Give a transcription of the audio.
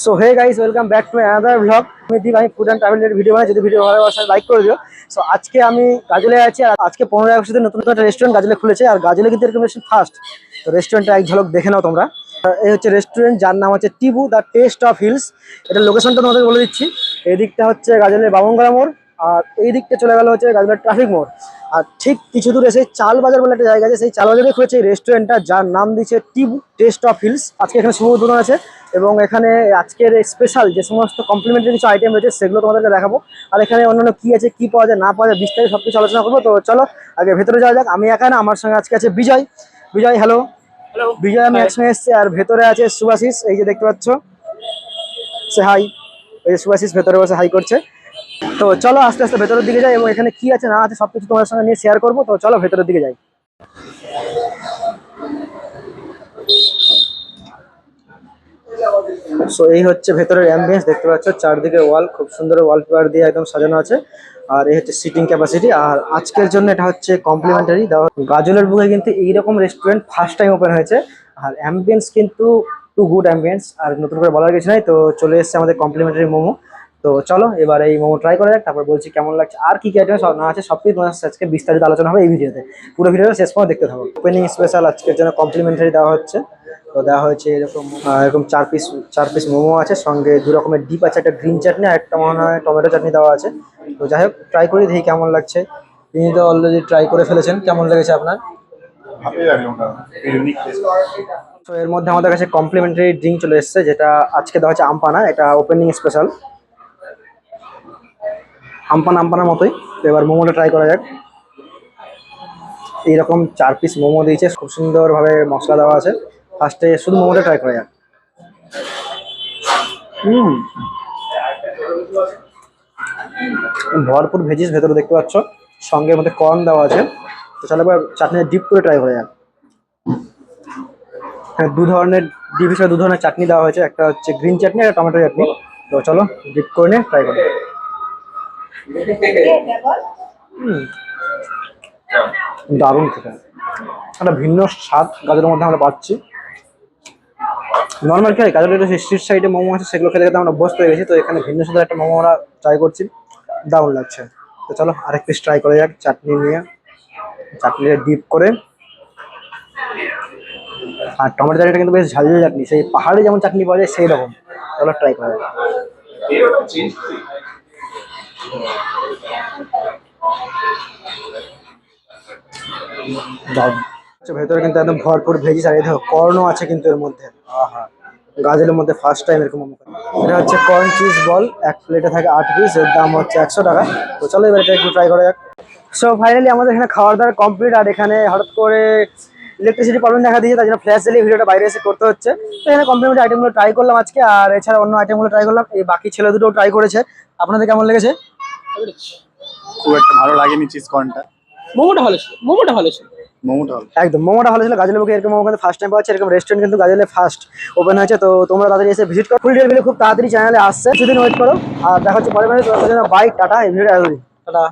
So hey guys, welcome back to another blog. আমি দীপ, আমি food and ট্রাভেলের video বানাই। যদি ভিডিও ভালো লাগে লাইক করে দিও। সো আজকে আমি গাজলে আছি, আর আজকে 15 আগস্টে নতুন একটা রেস্টুরেন্ট গাজলে খুলেছে, আর গাজলে কিন্তু এরকম ফার্স্ট। তো রেস্টুরেন্টটা এক ঝলক দেখে নাও তোমরা। এই হচ্ছে রেস্টুরেন্ট, যার নাম হচ্ছে টিবু দ্য টেস্ট অফ হিলস। এটা লোকেশনটা তোমাদের বলে দিচ্ছি। এই দিকটা হচ্ছে গাজলের বামনগড়া মোড়, আর এই দিকটা চলে গেল হচ্ছে গাজলের ট্রাফিক মোড়। আর ঠিক কিছু দূরে সেই চাল বাজার বলে একটা জায়গা আছে, সেই চাল বাজারে খুলেছে এই রেস্টুরেন্টটা, যার নাম দিচ্ছে টিবু টেস্ট অফ হিলস। আজকে এখানে শুভ উদ্বোধন আছে, এবং এখানে আজকের স্পেশাল যে সমস্ত কমপ্লিমেন্টারি কিছু আইটেম রয়েছে সেগুলো তোমাদেরকে দেখাবো। আর এখানে অন্যান্য কি আছে, কি পাওয়া যায় না পাওয়া যায়, বিস্তারিত সবকিছু আলোচনা করবো। তো চলো আগে ভেতরে যাওয়া যাক। আমি একা না, আমার সঙ্গে আজকে আছে বিজয়। বিজয় হ্যালো। হ্যালো বিজয় আমি একসঙ্গে এসেছি, আর ভেতরে আছে সুভাশিস, এই যে দেখতে পাচ্ছ, সে হাই। এই যে সুভাশিস ভেতরে বসে হাই করছে। তো চলো আস্তে আস্তে ভেতরের দিকে যাই, এবং এখানে কি আছে না আছে সবকিছু তোমাদের সঙ্গে নিয়ে শেয়ার করবো। তো চলো ভেতরের দিকে যাই। সো এই হচ্ছে ভেতরের অ্যাম্বিয়েন্স, দেখতে পাচ্ছ চারদিকে ওয়াল খুব সুন্দর ওয়ালপেপার দিয়ে একদম সাজানো আছে। আর এই হচ্ছে সিটিং ক্যাপাসিটি, আর আজকের জন্য এটা হচ্ছে কমপ্লিমেন্টারি দেওয়া। গাজলের বুকে কিন্তু এইরকম রেস্টুরেন্ট ফার্স্ট টাইম ওপেন হয়েছে, আর অ্যাম্বিয়েন্স কিন্তু টু গুড অ্যাম্বিয়েন্স, আর নতুন করে বলার কিছু নাই। তো চলে এসেছে আমাদের কমপ্লিমেন্টারি মোমো। তো চলো এবার এই মোমো ট্রাই করা যাক, তারপর বলছি কেমন লাগছে, আর কি কি আইটেম সব না আছে সবকিছু তোমার সাথে আজকে বিস্তারিত আলোচনা হবে এই ভিডিওতে। পুরো ভিডিওটা শেষ পর্যন্ত দেখতে থাকো। ওপেনিং স্পেশাল আজকের জন্য কমপ্লিমেন্টারি দেওয়া হচ্ছে। তো দেওয়া হয়েছে এরকম এরকম চার পিস মোমো আছে, সঙ্গে দু রকমের ডিপ আছে, একটা গ্রিন চাটনি আর একটা মনে হয় টমেটো চাটনি দেওয়া আছে। তো যাই হোক, ট্রাই করি দেখি কেমন লাগছে। তিনি তো অলরেডি ট্রাই করে ফেলেছেন, কেমন লেগেছে আপনার? ভালোই লাগলো, ইউনিক টেস্ট। তো এর মধ্যে আমাদের কাছে কমপ্লিমেন্টারি ড্রিঙ্ক চলে এসেছে, যেটা আজকে দেওয়া হচ্ছে আমপানা। এটা ওপেনিং স্পেশাল আমপানার মতোই। তো এবার মোমোটা ট্রাই করা যাক। এইরকম 4 পিস মোমো দিয়েছে, খুব সুন্দরভাবে মশলা দেওয়া আছে। ফার্স্টে শুধু মোমোটা ট্রাই করা যাক। ভরপুর ভেজিস ভেতরে দেখতে পাচ্ছ, সঙ্গে মধ্যে কর্ন দেওয়া আছে। তো চলো এবার চাটনি ডিপ করে ট্রাই করা যাক। হ্যাঁ, দু ধরনের ডিপ হিসেবে দু ধরনের চাটনি দেওয়া হয়েছে, একটা হচ্ছে গ্রিন চাটনি আর টমেটো চাটনি। তো চলো ডিপ করে নিয়ে ট্রাই করি। দারুণ খেতে, একটা ভিন্ন স্বাদ গাজরের মধ্যে আমরা পাচ্ছি। নর্মাল কি হয়, গাজরের যে স্ট্রিট সাইডে মোমো আছে সেগুলো খেতে খেতে আমরা অভ্যস্ত হয়ে গেছি। তো এখানে ভিন্ন স্বাদের একটা মোমো আমরা ট্রাই করছি, দারুণ লাগছে। তো চলো আরেক পিস ট্রাই করা যাক চাটনি নিয়ে, চাটনিটা ডিপ করে। আর টমেটো চাটনিটা কিন্তু বেশ ঝাল ঝাল চাটনি, সেই পাহাড়ে যেমন চাটনি পাওয়া যায় সেই রকম। চলো ট্রাই করা যাক। দারুণ। ভেতরে কিন্তু একদম ভরপুর ভেজিস, আর এই দেখো কর্নও আছে কিন্তু এর মধ্যে। আহা, গাজলের মধ্যে ফার্স্ট টাইম এরকম মোমো খাই। এটা হচ্ছে কর্ন চিজ বল, এক প্লেটে থাকে 8 পিস, এর দাম হচ্ছে 100 টাকা। তো চলো এবার এটা একটু ট্রাই করা যাক। সো ফাইনালি আমাদের এখানে খাওয়ার দাওয়ার কমপ্লিট, আর এখানে হঠাৎ করে ইলেকট্রিসিটি প্রবলেম দেখা দিয়েছে, তার জন্য ফ্ল্যাশ জ্বালিয়ে ভিডিওটা বাইরে এসে করতে হচ্ছে। তো এখানে কমপ্লিমেন্টারি আইটেমগুলো ট্রাই করলাম আজকে, আর এছাড়া অন্য আইটেমগুলো ট্রাই করলাম। এই বাকি ছেলে দুটো ট্রাই করেছে। আপনাদের কেমন লেগেছে? খুব একটা ভালো লাগেনি চিজ কর্নটা। মোমোটা ভালো ছিল। মোমোটা ভালো। একদম মোমোটা ভালো ছিল। গাজলের বুকে এরকম মোমো কিন্তু ফার্স্ট টাইম পাচ্ছে, এরকম রেস্টুরেন্ট কিন্তু গাজলে ফার্স্ট ওপেন হয়েছে। তো তোমরা তাড়াতাড়ি এসে ভিজিট করো। ফুল ডিটেইল ভিডিও খুব তাড়াতাড়ি চ্যানেলে আসছে, কিছুদিন ওয়েট করো। আর দেখা হচ্ছে পরে, তোমাদের জন্য বাই, টাটা। এই ভিডিওটা টাটা।